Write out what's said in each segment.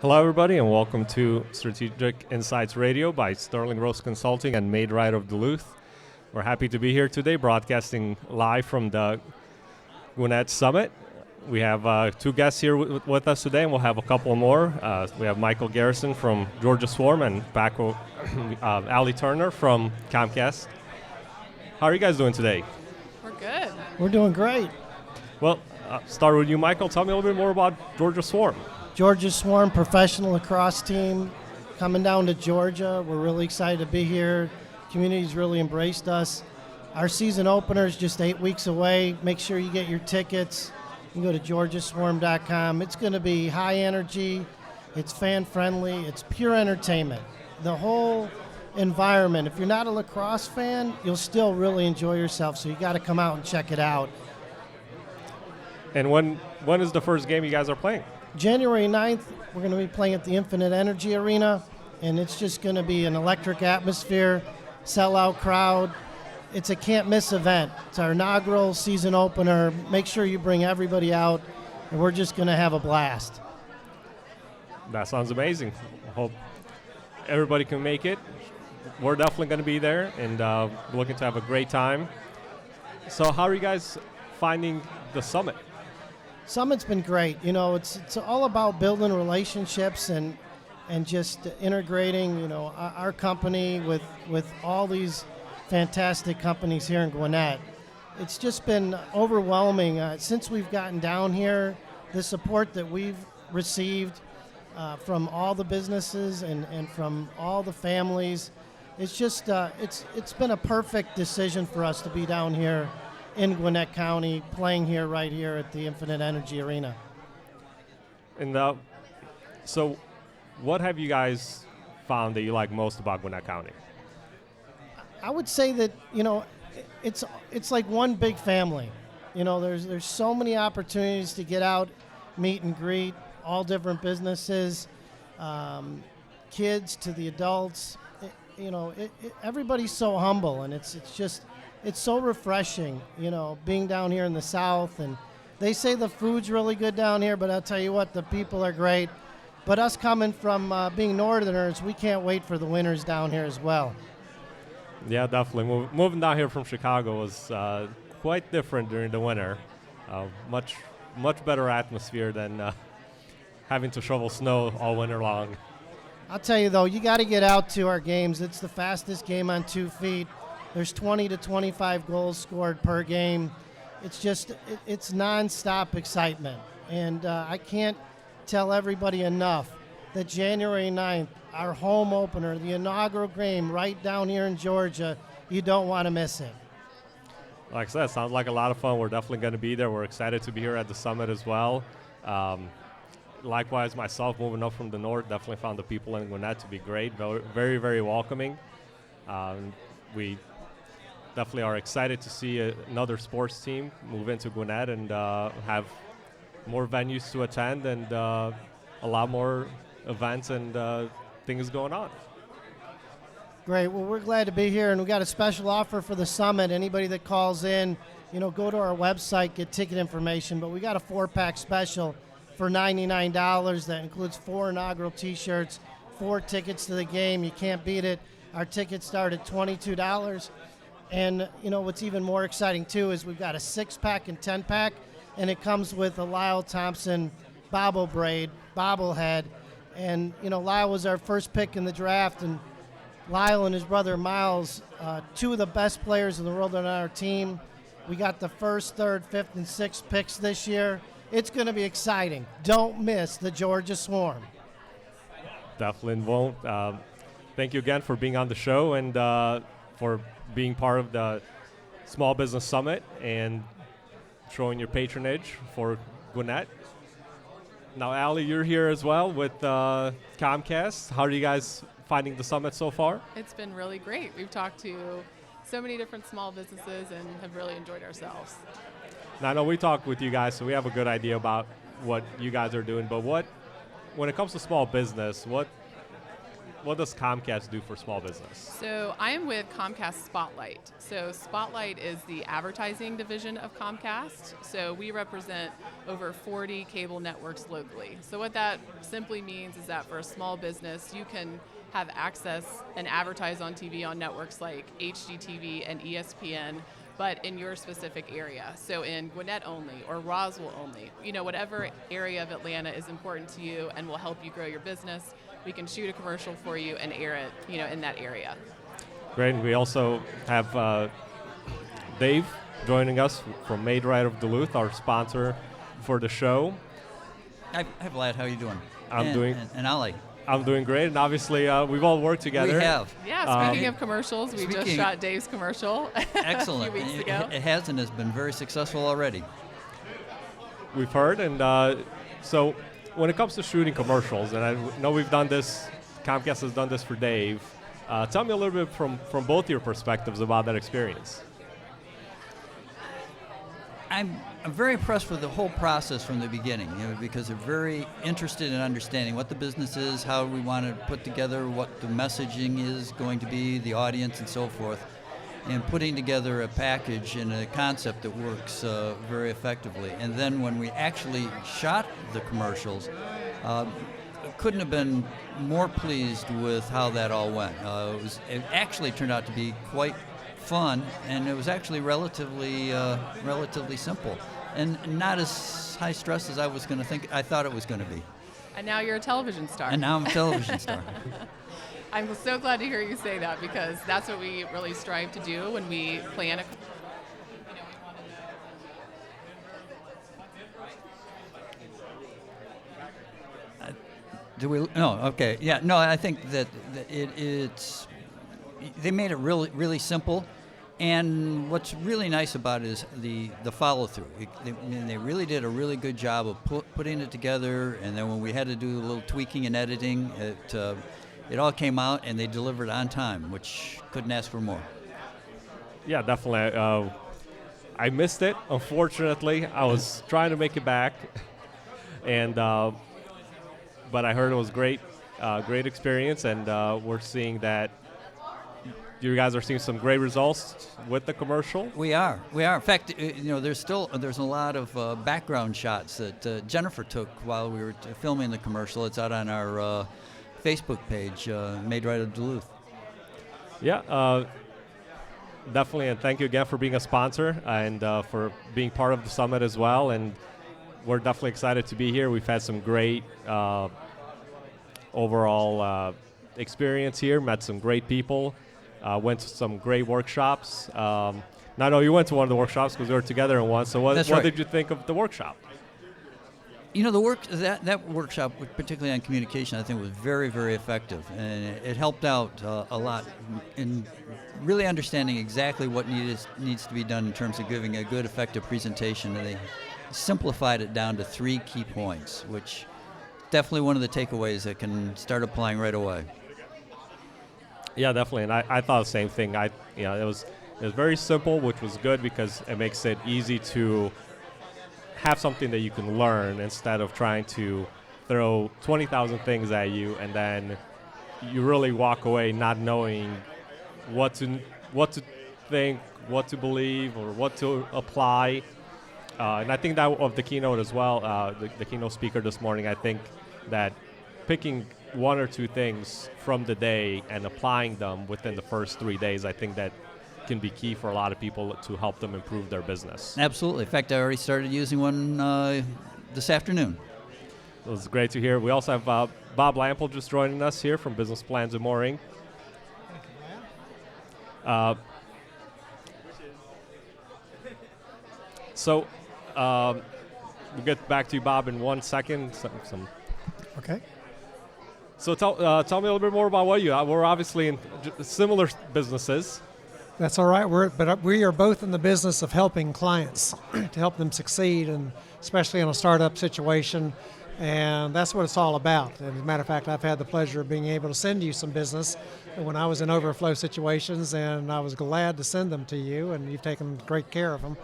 Hello, everybody, and welcome to Strategic Insights Radio by Sterling Rose Consulting and Made Right of Duluth. We're happy to be here today, broadcasting live from the Gwinnett Summit. We have two guests here with us today, and we'll have a couple more. We have Michael Garrison from Georgia Swarm and Allie Turner from Comcast. How are you guys doing today? We're good. We're doing great. Well, start with you, Michael. Tell me a little bit more about Georgia Swarm. Georgia Swarm professional lacrosse team coming down to Georgia. We're really excited to be here. Community's really embraced us. Our season opener is just 8 weeks away. Make sure you get your tickets. You can go to georgiaswarm.com. It's going to be high energy. It's fan friendly. It's pure entertainment. The whole environment. If you're not a lacrosse fan, you'll still really enjoy yourself. So you got to come out and check it out. And when is the first game you guys are playing? January 9th, we're going to be playing at the Infinite Energy Arena, and it's just going to be an electric atmosphere, sellout crowd. It's a can't-miss event. It's our inaugural season opener. Make sure you bring everybody out, and we're just going to have a blast. That sounds amazing. I hope everybody can make it. We're definitely going to be there, and looking to have a great time. So how are you guys finding the summit? Summit's been great. You know, it's all about building relationships and just integrating, you know, our company with all these fantastic companies here in Gwinnett. It's just been overwhelming since we've gotten down here. The support that we've received from all the businesses and from all the families, it's just it's been a perfect decision for us to be down here in Gwinnett County, playing here right here at the Infinite Energy Arena. And so what have you guys found that you like most about Gwinnett County? I would say that, you know, it's like one big family. You know, there's so many opportunities to get out, meet and greet, all different businesses, kids to the adults. Everybody's so humble, and it's so refreshing, you know, being down here in the South. And they say the food's really good down here, but I'll tell you what, the people are great. But us coming from being Northerners, we can't wait for the winters down here as well. Yeah, definitely. Moving down here from Chicago was quite different during the winter. Much better atmosphere than having to shovel snow all winter long. I'll tell you, though, you got to get out to our games. It's the fastest game on 2 feet. There's 20 to 25 goals scored per game. It's just, it's nonstop excitement. And I can't tell everybody enough that January 9th, our home opener, the inaugural game right down here in Georgia, you don't want to miss it. Like I said, sounds like a lot of fun. We're definitely going to be there. We're excited to be here at the summit as well. Likewise, myself, moving up from the north, definitely found the people in Gwinnett to be great, very, very welcoming. We definitely are excited to see another sports team move into Gwinnett and have more venues to attend and a lot more events and things going on. Great. Well, we're glad to be here, and we got a special offer for the summit. Anybody that calls in, you know, go to our website, get ticket information. But we got a 4-pack special for $99 that includes 4 inaugural T-shirts, 4 tickets to the game. You can't beat it. Our tickets start at $22. And, you know, what's even more exciting, too, is we've got a 6-pack and 10-pack, and it comes with a Lyle Thompson bobblehead. And, you know, Lyle was our first pick in the draft, and Lyle and his brother Miles, 2 of the best players in the world on our team. We got the 1st, 3rd, 5th, and 6th picks this year. It's going to be exciting. Don't miss the Georgia Swarm. Definitely won't. Thank you again for being on the show and for being part of the Small Business Summit and showing your patronage for Gwinnett. Now, Allie, you're here as well with Comcast. How are you guys finding the summit so far? It's been really great. We've talked to so many different small businesses and have really enjoyed ourselves. Now, I know we talked with you guys, so we have a good idea about what you guys are doing, but when it comes to small business, what what does Comcast do for small business? So I am with Comcast Spotlight. So Spotlight is the advertising division of Comcast. So we represent over 40 cable networks locally. So what that simply means is that for a small business, you can have access and advertise on TV on networks like HGTV and ESPN, but in your specific area. So in Gwinnett only or Roswell only. Whatever area of Atlanta is important to you and will help you grow your business, we can shoot a commercial for you and air it, in that area. Great. And we also have Dave joining us from Made Right of Duluth, our sponsor for the show. Hi, Vlad. How are you doing? And Ali. I'm doing great, and obviously we've all worked together. We have. Yeah, speaking of commercials, we just shot Dave's commercial excellent. a few weeks ago. It has and has been very successful already. We've heard, and so when it comes to shooting commercials, and I know we've done this, Comcast has done this for Dave, tell me a little bit from both your perspectives about that experience. I'm very impressed with the whole process from the beginning, because they're very interested in understanding what the business is, how we want to put together what the messaging is going to be, the audience, and so forth, and putting together a package and a concept that works very effectively. And then when we actually shot the commercials, couldn't have been more pleased with how that all went. It actually turned out to be quite fun, and it was actually relatively simple, and not as high stress as I thought it was going to be. And now you're a television star. And now I'm a television star. I'm so glad to hear you say that, because that's what we really strive to do when we plan a. Do we? No. Okay. Yeah. No. I think that it's. They made it really simple, and what's really nice about it is the follow through. They really did a really good job of putting it together, and then when we had to do a little tweaking and editing, it all came out, and they delivered on time, which couldn't ask for more. Yeah, definitely. I missed it, unfortunately. I was trying to make it back, and but I heard it was great experience, and we're seeing that you guys are seeing some great results with the commercial. We are. In fact, there's a lot of background shots that Jennifer took while we were filming the commercial. It's out on our Facebook page, Made Right of Duluth. Yeah, definitely, and thank you again for being a sponsor and for being part of the summit as well. And we're definitely excited to be here. We've had some great overall experience here, met some great people. Went to some great workshops. Now, I know you went to one of the workshops because we were together in one. So what did you think of the workshop? That workshop, particularly on communication, I think was very, very effective. And it helped out a lot in really understanding exactly what needs to be done in terms of giving a good, effective presentation. And they simplified it down to 3 key points, which definitely one of the takeaways that can start applying right away. Yeah, definitely, and I thought the same thing. It was very simple, which was good because it makes it easy to have something that you can learn instead of trying to throw 20,000 things at you and then you really walk away not knowing what to think, what to believe, or what to apply. And I think that of the keynote as well, the keynote speaker this morning, I think that picking 1 or 2 things from the day and applying them within the first 3 days, I think that can be key for a lot of people to help them improve their business. Absolutely. In fact, I already started using one this afternoon. It was great to hear. We also have Bob Lample just joining us here from Business Plans and More Inc. So we'll get back to you, Bob, in 1 second. Okay. So tell me a little bit more about what you are. We're obviously in similar businesses. That's all right. We are both in the business of helping clients to help them succeed, and especially in a startup situation. And that's what it's all about. And as a matter of fact, I've had the pleasure of being able to send you some business when I was in overflow situations, and I was glad to send them to you, and you've taken great care of them.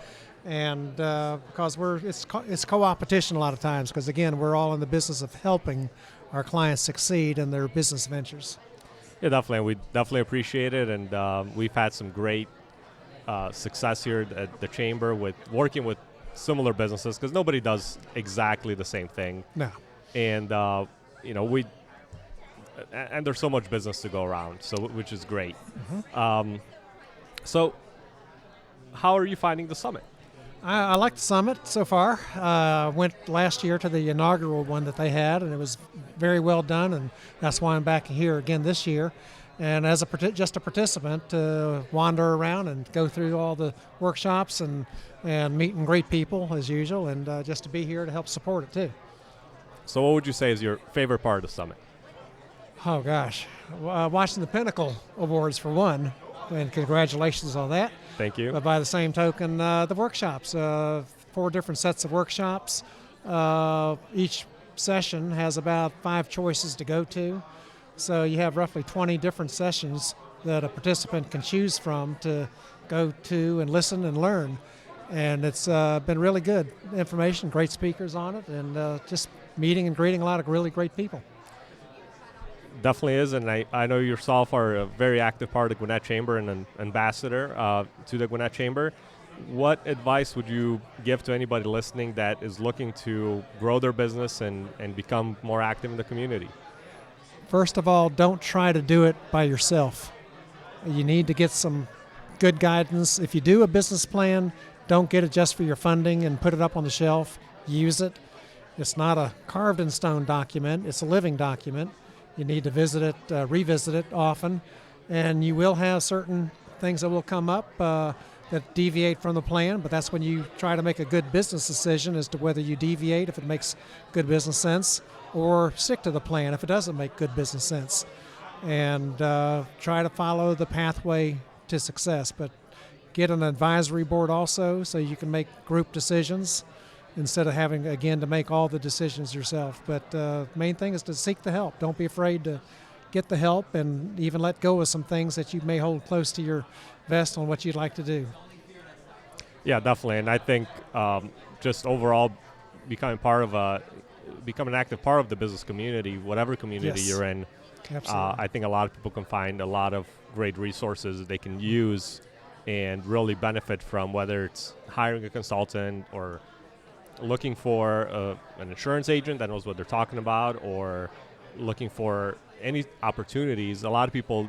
And because it's co-opetition a lot of times, because again, we're all in the business of helping our clients succeed in their business ventures. Yeah, definitely. We definitely appreciate it, and we've had some great success here at the chamber with working with similar businesses because nobody does exactly the same thing. No. And we and there's so much business to go around, so which is great. So, how are you finding the summit? I like the summit so far. Went last year to the inaugural one that they had, and it was very well done, and that's why I'm back here again this year. And as just a participant, to wander around and go through all the workshops and meet and greet people as usual, and just to be here to help support it too. So what would you say is your favorite part of the summit? Oh gosh, watching the Pinnacle Awards for one, and congratulations on that. Thank you. But by the same token, the workshops, 4 different sets of workshops. Each session has about 5 choices to go to. So you have roughly 20 different sessions that a participant can choose from to go to and listen and learn. And it's been really good information, great speakers on it, and just meeting and greeting a lot of really great people. Definitely is, and I know yourself are a very active part of the Gwinnett Chamber and an ambassador to the Gwinnett Chamber. What advice would you give to anybody listening that is looking to grow their business and become more active in the community? First of all, don't try to do it by yourself. You need to get some good guidance. If you do a business plan, don't get it just for your funding and put it up on the shelf. Use it. It's not a carved in stone document. It's a living document. You need to visit it, revisit it often, and you will have certain things that will come up that deviate from the plan, but that's when you try to make a good business decision as to whether you deviate if it makes good business sense or stick to the plan if it doesn't make good business sense, and try to follow the pathway to success. But get an advisory board also so you can make group decisions instead of having, again, to make all the decisions yourself. But main thing is to seek the help. Don't be afraid to get the help and even let go of some things that you may hold close to your vest on what you'd like to do. Yeah, definitely. And I think just overall becoming an active part of the business community, whatever community Yes. you're in, Absolutely. I think a lot of people can find a lot of great resources that they can use and really benefit from, whether it's hiring a consultant or looking for an insurance agent that knows what they're talking about, or looking for any opportunities. A lot of people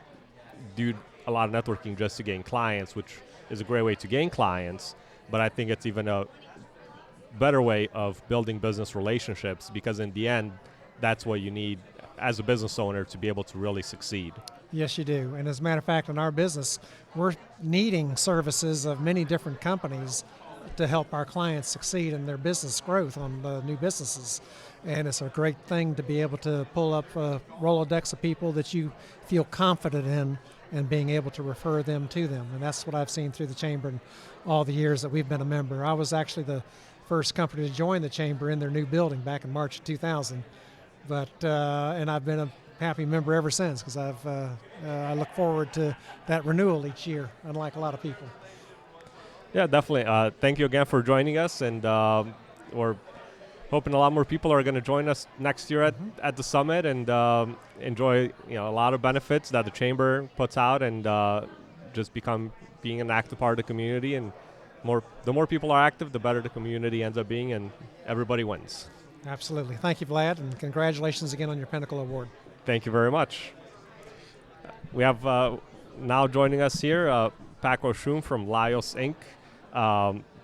do a lot of networking just to gain clients, which is a great way to gain clients, but I think it's even a better way of building business relationships, because in the end, that's what you need as a business owner to be able to really succeed. Yes, you do. And as a matter of fact, in our business, we're needing services of many different companies to help our clients succeed in their business growth on the new businesses. And it's a great thing to be able to pull up a Rolodex of people that you feel confident in and being able to refer them to them. And that's what I've seen through the Chamber in all the years that we've been a member. I was actually the first company to join the Chamber in their new building back in March of 2000. But and I've been a happy member ever since, because I look forward to that renewal each year, unlike a lot of people. Yeah, definitely. Thank you again for joining us, and we're hoping a lot more people are going to join us next year at the summit and enjoy a lot of benefits that the chamber puts out, and just being an active part of the community. And the more people are active, the better the community ends up being, and everybody wins. Absolutely. Thank you, Vlad, and congratulations again on your Pinnacle Award. Thank you very much. We have now joining us here Paco Schum from Lios Inc.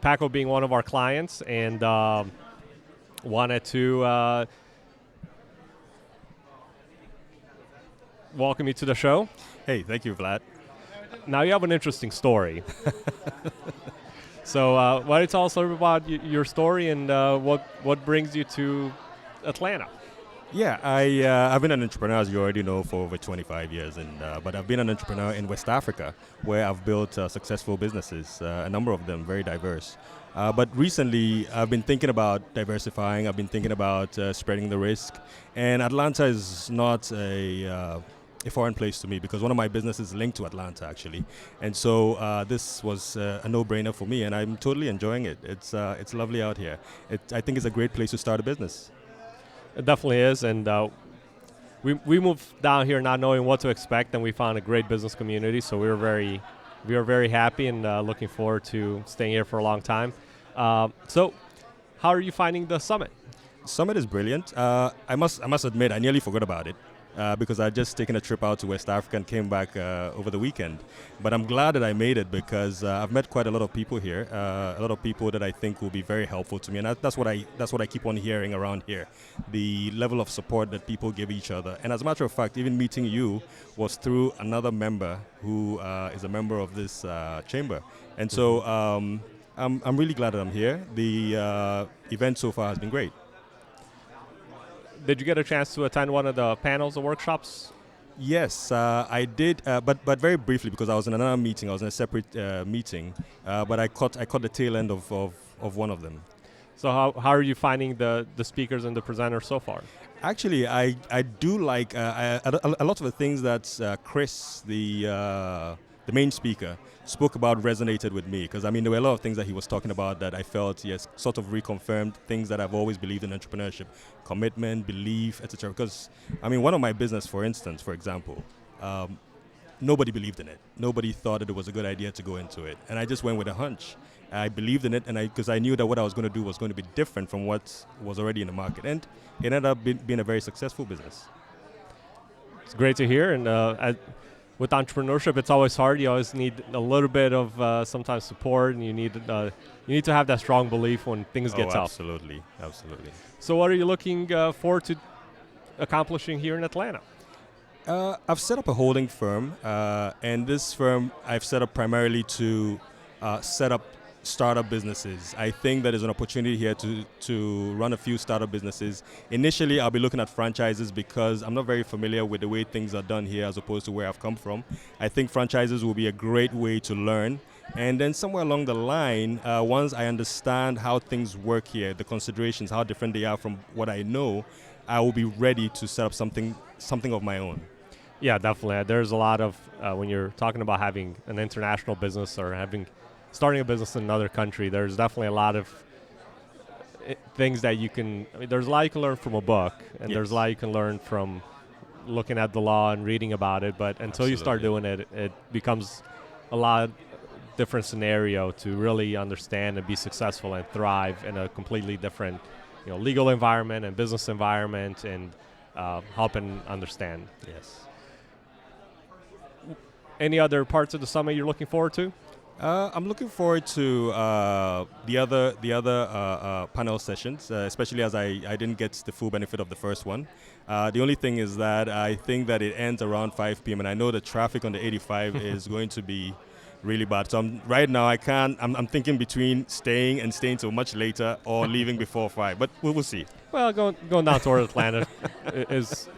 Paco being one of our clients, and wanted to welcome you to the show. Hey, thank you, Vlad. Now you have an interesting story. So why don't you tell us a little bit about your story and what brings you to Atlanta? Yeah, I've been an entrepreneur, as you already know, for over 25 years, but I've been an entrepreneur in West Africa, where I've built successful businesses, a number of them very diverse. But recently, I've been thinking about diversifying. I've been thinking about spreading the risk, and Atlanta is not a foreign place to me, because one of my businesses is linked to Atlanta, actually. And so this was a no-brainer for me, and I'm totally enjoying it. It's lovely out here. I think it's a great place to start a business. It definitely is, and we moved down here not knowing what to expect, and we found a great business community. So we were very happy and looking forward to staying here for a long time. So, how are you finding the summit? Summit is brilliant. I must admit, I nearly forgot about it because I'd just taken a trip out to West Africa and came back over the weekend. But I'm glad that I made it because I've met quite a lot of people here, a lot of people that I think will be very helpful to me, and that's what I keep on hearing around here. The level of support that people give each other, and as a matter of fact, even meeting you was through another member who is a member of this chamber, and so I'm really glad that I'm here. The event so far has been great. Did you get a chance to attend one of the panels or workshops? Yes, I did, but very briefly because I was in another meeting. I was in a separate meeting, but I caught the tail end of one of them. So how are you finding the speakers and the presenters so far? Actually, I do like a lot of the things that Chris, the main speaker, spoke about resonated with me because I mean there were a lot of things that he was talking about that I felt sort of reconfirmed things that I've always believed in entrepreneurship, commitment, belief, etc. Because I mean one of my business, for example, nobody believed in it. Nobody thought that it was a good idea to go into it, and I just went with a hunch. I believed in it, and because I knew that what I was going to do was going to be different from what was already in the market, and it ended up being a very successful business. It's great to hear, and with entrepreneurship, it's always hard. You always need a little bit of sometimes support, and you need to have that strong belief when things get tough. Absolutely. So, what are you looking forward to accomplishing here in Atlanta? I've set up a holding firm, and this firm I've set up primarily to set up startup businesses. I think that there's an opportunity here to run a few startup businesses. Initially, I'll be looking at franchises because I'm not very familiar with the way things are done here as opposed to where I've come from. I think franchises will be a great way to learn. And then somewhere along the line, once I understand how things work here, the considerations, how different they are from what I know, I will be ready to set up something of my own. Yeah, definitely. There's a lot of, when you're talking about having an international business or starting a business in another country, there's definitely a lot of things that you can, there's a lot you can learn from a book, and there's a lot you can learn from looking at the law and reading about it, but until you start doing it, it becomes a lot different scenario to really understand and be successful and thrive in a completely different legal environment and business environment, and help and understand. Yes. Any other parts of the summit you're looking forward to? I'm looking forward to the other panel sessions, especially as I didn't get the full benefit of the first one. The only thing is that I think that it ends around 5 p.m. and I know the traffic on the 85 is going to be really bad. So right now I'm thinking between staying till much later or leaving before 5, but we'll see. Well, going down toward Atlanta is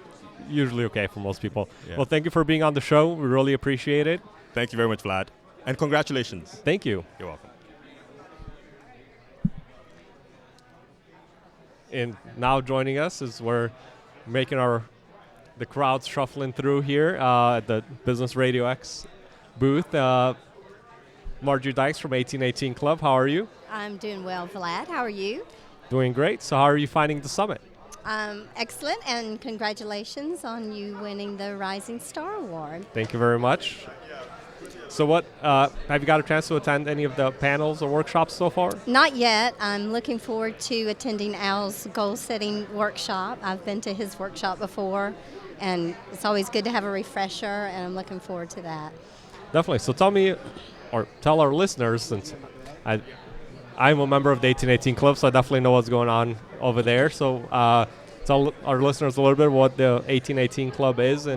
usually okay for most people. Yeah. Well, thank you for being on the show. We really appreciate it. Thank you very much, Vlad. And congratulations. Thank you. You're welcome. And now joining us is we're making the crowds shuffling through here at the Business RadioX booth. Marjorie Dykes from 1818 Club. How are you? I'm doing well, Vlad. How are you? Doing great. So how are you finding the summit? Excellent, and congratulations on you winning the Rising Star Award. Thank you very much. So what, have you got a chance to attend any of the panels or workshops so far? Not yet. I'm looking forward to attending Al's goal-setting workshop. I've been to his workshop before, and it's always good to have a refresher, and I'm looking forward to that. Definitely. So tell our listeners, since I'm a member of the 1818 Club, so I definitely know what's going on over there. So tell our listeners a little bit what the 1818 Club is.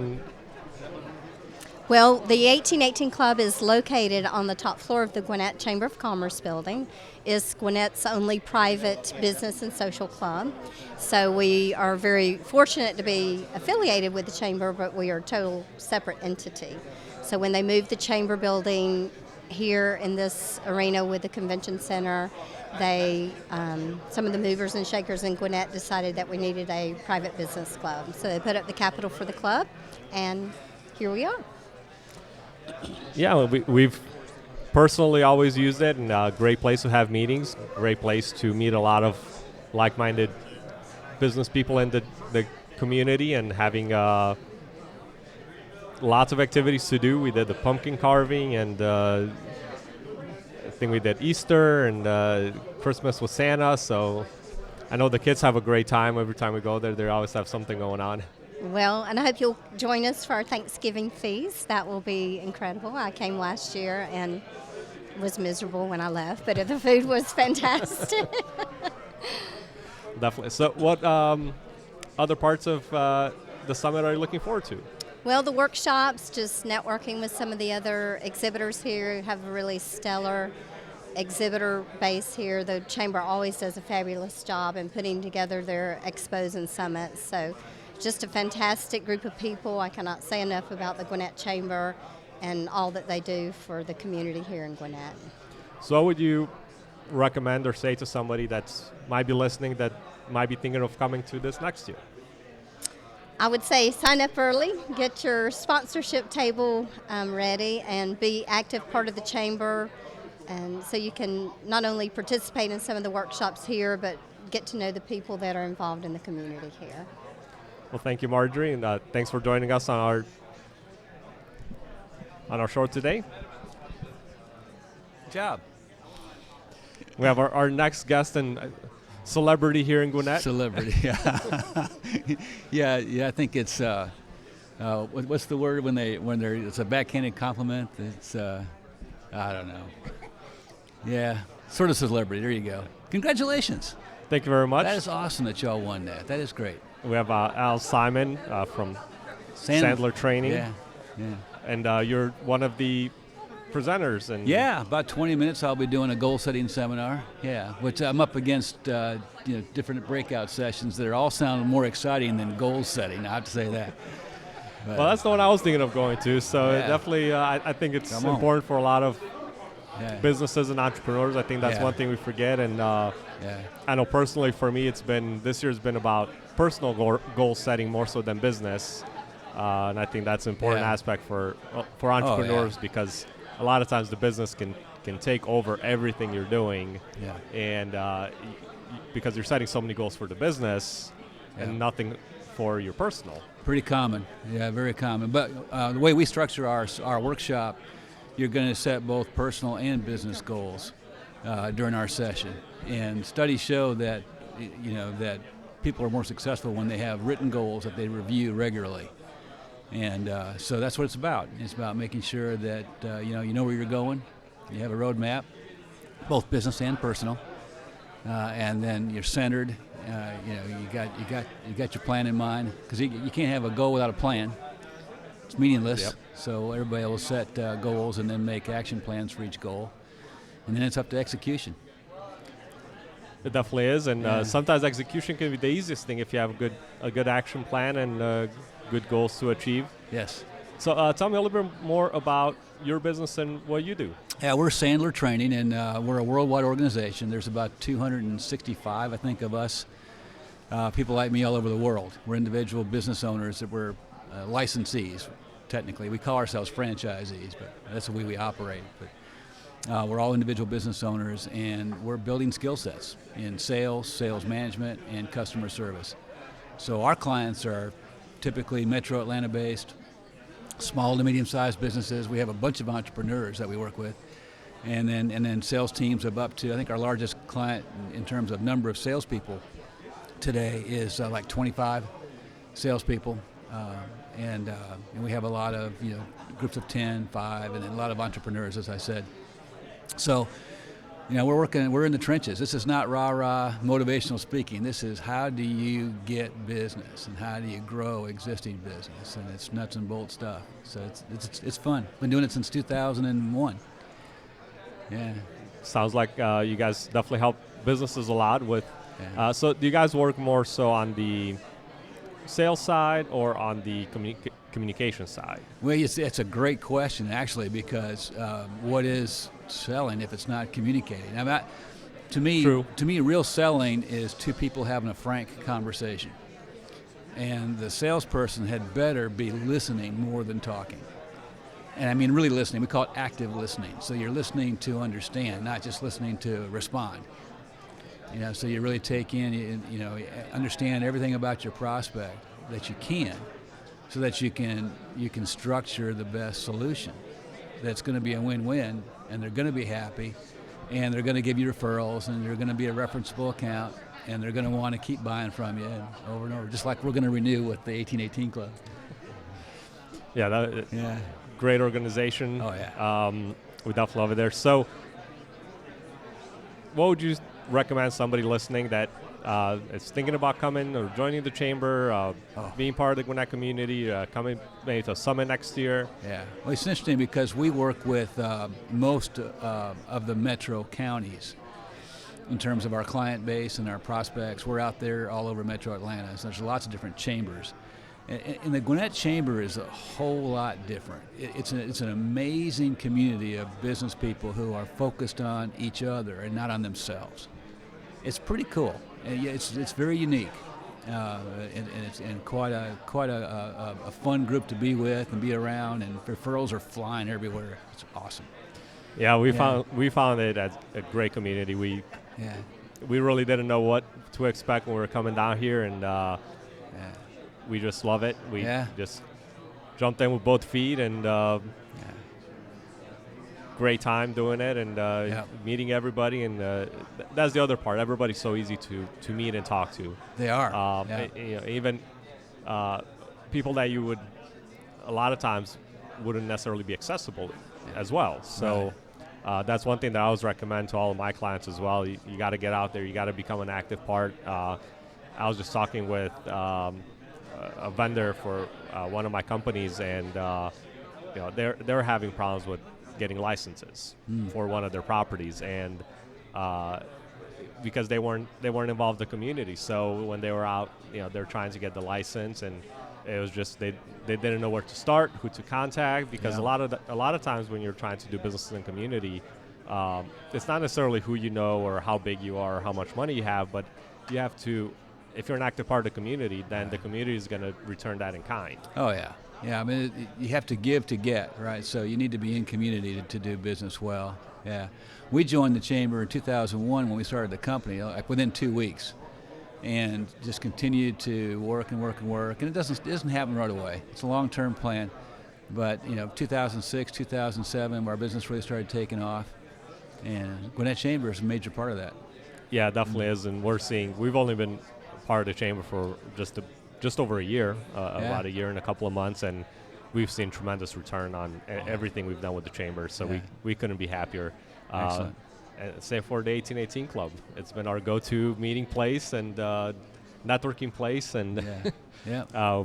Well, the 1818 Club is located on the top floor of the Gwinnett Chamber of Commerce building. It's Gwinnett's only private business and social club. So we are very fortunate to be affiliated with the Chamber, but we are a total separate entity. So when they moved the Chamber building here in this arena with the convention center, some of the movers and shakers in Gwinnett decided that we needed a private business club. So they put up the capital for the club, and here we are. Yeah, we've personally always used it, and a great place to have meetings, great place to meet a lot of like-minded business people in the community and having lots of activities to do. We did the pumpkin carving, and I think we did Easter and Christmas with Santa. So I know the kids have a great time every time we go there. They always have something going on. Well, and I hope you'll join us for our Thanksgiving feast. That will be incredible. I came last year and was miserable when I left, but the food was fantastic. Definitely. So what other parts of the summit are you looking forward to? Well, the workshops, just networking with some of the other exhibitors here, have a really stellar exhibitor base here. The Chamber always does a fabulous job in putting together their expos and summits. So just a fantastic group of people. I cannot say enough about the Gwinnett Chamber and all that they do for the community here in Gwinnett. So what would you recommend or say to somebody that might be listening that might be thinking of coming to this next year? I would say sign up early, get your sponsorship table ready, and be active part of the Chamber. And so you can not only participate in some of the workshops here, but get to know the people that are involved in the community here. Well, thank you, Marjorie, and thanks for joining us on our show today. Good job. We have our next guest and celebrity here in Gwinnett. Celebrity, yeah. yeah. I think it's what's the word when it's a backhanded compliment? It's I don't know. Yeah, sort of celebrity. There you go. Congratulations. Thank you very much. That is awesome that y'all won that. That is great. We have Al Simon from Sandler Training. Yeah. And you're one of the presenters. And yeah, about 20 minutes I'll be doing a goal-setting seminar. Yeah, which I'm up against different breakout sessions that are all sounding more exciting than goal-setting. I have to say that. But, well, that's the one I was thinking of going to. So yeah. definitely, I think it's important for a lot of businesses and entrepreneurs. I think that's one thing we forget. And I know personally for me, this year's been about personal goal setting more so than business. And I think that's an important aspect for entrepreneurs because a lot of times the business can take over everything you're doing. Yeah. And because you're setting so many goals for the business and nothing for your personal. Pretty common. Yeah, very common. But the way we structure our workshop, you're going to set both personal and business goals during our session. And studies show that, that people are more successful when they have written goals that they review regularly. And so that's what it's about. It's about making sure that you know where you're going. You have a roadmap, both business and personal, and then you're centered. You got your plan in mind because you can't have a goal without a plan. It's meaningless. Yep. So everybody will set goals and then make action plans for each goal, and then it's up to execution. It definitely is, and sometimes execution can be the easiest thing if you have a good action plan and good goals to achieve. Yes. So tell me a little bit more about your business and what you do. Yeah, we're Sandler Training, and we're a worldwide organization. There's about 265, I think, of us, people like me all over the world. We're individual business owners that we're licensees, technically. We call ourselves franchisees, but that's the way we operate. But we're all individual business owners, and we're building skill sets in sales management, and customer service. So our clients are typically Metro Atlanta-based, small to medium-sized businesses. We have a bunch of entrepreneurs that we work with, and then sales teams of up to, I think our largest client in terms of number of salespeople today is like 25 salespeople, and we have a lot of groups of 10, 5, and then a lot of entrepreneurs, as I said. So, we're in the trenches. This is not rah-rah motivational speaking. This is how do you get business and how do you grow existing business, and it's nuts and bolts stuff. So it's fun. Been doing it since 2001. Yeah. Sounds like you guys definitely help businesses a lot with. So do you guys work more so on the sales side or on the communication side? Well, it's a great question actually, because what is selling if it's not communicating? To me, real selling is two people having a frank conversation, and the salesperson had better be listening more than talking. And I mean really listening. We call it active listening. So you're listening to understand, not just listening to respond. So you really take in, understand everything about your prospect. that you can, so that you can structure the best solution that's going to be a win-win, and they're going to be happy, and they're going to give you referrals, and they're going to be a referenceable account, and they're going to want to keep buying from you and over, just like we're going to renew with the 1818 Club. Yeah, great organization. Oh, yeah. We definitely love it there. So what would you recommend somebody listening that is thinking about coming or joining the chamber, being part of the Gwinnett community, coming maybe to a summit next year? Yeah. Well, it's interesting because we work with most of the metro counties in terms of our client base and our prospects. We're out there all over metro Atlanta, so there's lots of different chambers. And the Gwinnett Chamber is a whole lot different. It's an amazing community of business people who are focused on each other and not on themselves. It's pretty cool. It's very unique, and it's quite a fun group to be with and be around. And referrals are flying everywhere. It's awesome. Yeah, we found it as a great community. We really didn't know what to expect when we were coming down here, and we just love it. We just jumped in with both feet, and great time doing it, and meeting everybody. And that's the other part. Everybody's so easy to meet and talk to. They are. Even people that you would a lot of times wouldn't necessarily be accessible as well. So that's one thing that I always recommend to all of my clients as well. You got to get out there. You got to become an active part. I was just talking with a vendor for one of my companies, and they're having problems with getting licenses for one of their properties, and because they weren't involved in the community. So when they were out, they're trying to get the license, and it was just they didn't know where to start, who to contact, because a lot of times when you're trying to do business in the community, it's not necessarily who you know or how big you are or how much money you have, but you have to. If you're an active part of the community, then the community is going to return that in kind. Oh, yeah. Yeah, I mean, you have to give to get, right? So you need to be in community to do business well. Yeah. We joined the chamber in 2001 when we started the company, like within 2 weeks, and just continued to work and work and work. And it doesn't happen right away. It's a long-term plan. But, 2006, 2007, our business really started taking off. And Gwinnett Chamber is a major part of that. Yeah, it definitely is. And we've only been part of the chamber for just over a year, about a year and a couple of months, and we've seen tremendous return on everything we've done with the chamber. So we couldn't be happier. Excellent. And same for the 1818 Club. It's been our go-to meeting place and networking place, and Business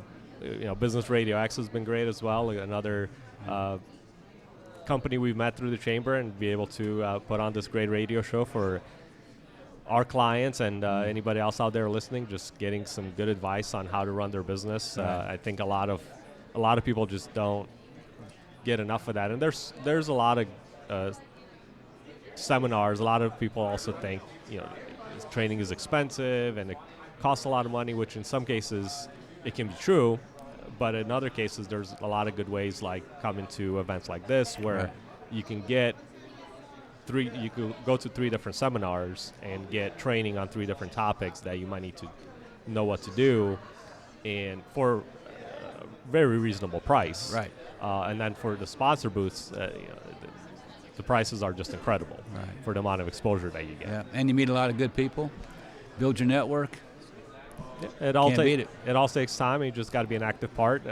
RadioX has been great as well. Another company we've met through the chamber, and be able to put on this great radio show for our clients and anybody else out there listening, just getting some good advice on how to run their business. I think a lot of people just don't get enough of that, and there's a lot of seminars. A lot of people also think training is expensive and it costs a lot of money, which in some cases it can be true, but in other cases there's a lot of good ways, like coming to events like this where you can get you could go to 3 different seminars and get training on 3 different topics that you might need to know what to do, and for a very reasonable price. Right. And then for the sponsor booths, the prices are just incredible for the amount of exposure that you get. Yeah, and you meet a lot of good people, build your network. It all takes time. You just got to be an active part.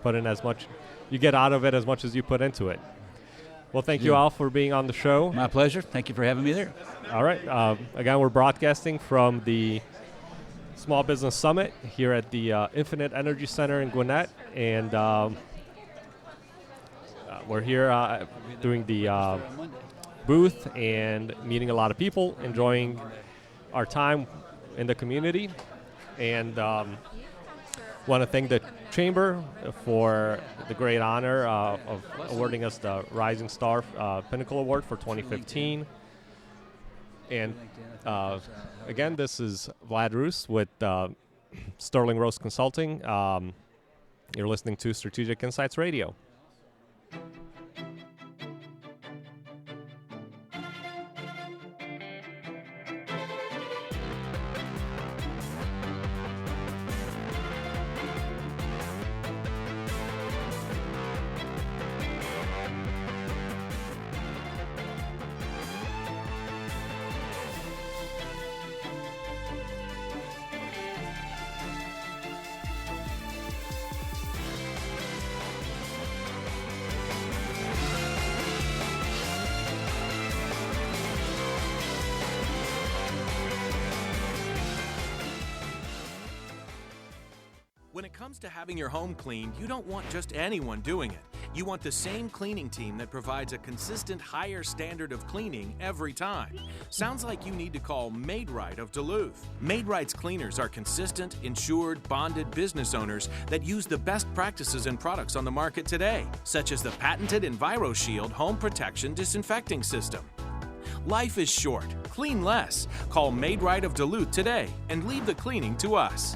Put in as much, you get out of it as much as you put into it. Well, thank you all for being on the show. My pleasure. Thank you for having me there. All right. Again, we're broadcasting from the Small Business Summit here at the Infinite Energy Center in Gwinnett, and we're here doing the booth and meeting a lot of people, enjoying our time in the community, and want to thank the Chamber for the great honor of awarding us the Rising Star Pinnacle Award for 2015. And again, this is Vlad Rusz with Sterling Rose Consulting. You're listening to Strategic Insights Radio. When it comes to having your home cleaned, you don't want just anyone doing it. You want the same cleaning team that provides a consistent higher standard of cleaning every time. Sounds like you need to call Made Right of Duluth. Made Right's cleaners are consistent, insured, bonded business owners that use the best practices and products on the market today, such as the patented EnviroShield home protection disinfecting system. Life is short. Clean less. Call Made Right of Duluth today and leave the cleaning to us.